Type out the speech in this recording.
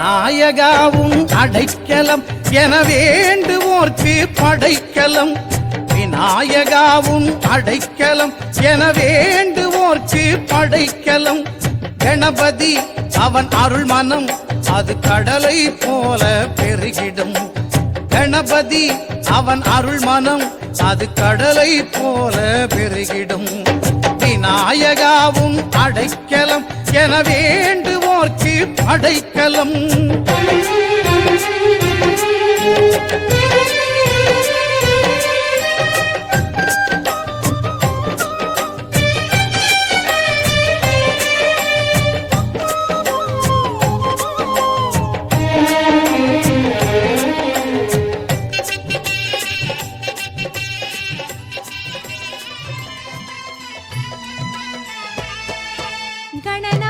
விநாயகாவும் அடைக்கலம் என வேண்டுவோர்க்கு படைக்கலம். விநாயகாவும் அடைக்கலம் என வேண்டுவோர்க்கு படைக்கலம். கணபதி அவன் அருள் மனம் அது கடலை போல பெருகிடும். கணபதி அவன் அருள் மனம் அது கடலை போல பெருகிடும். விநாயகாவும் அடைக்கலம் என வேண்டுவோர்க்கு படைக்கலம். கணன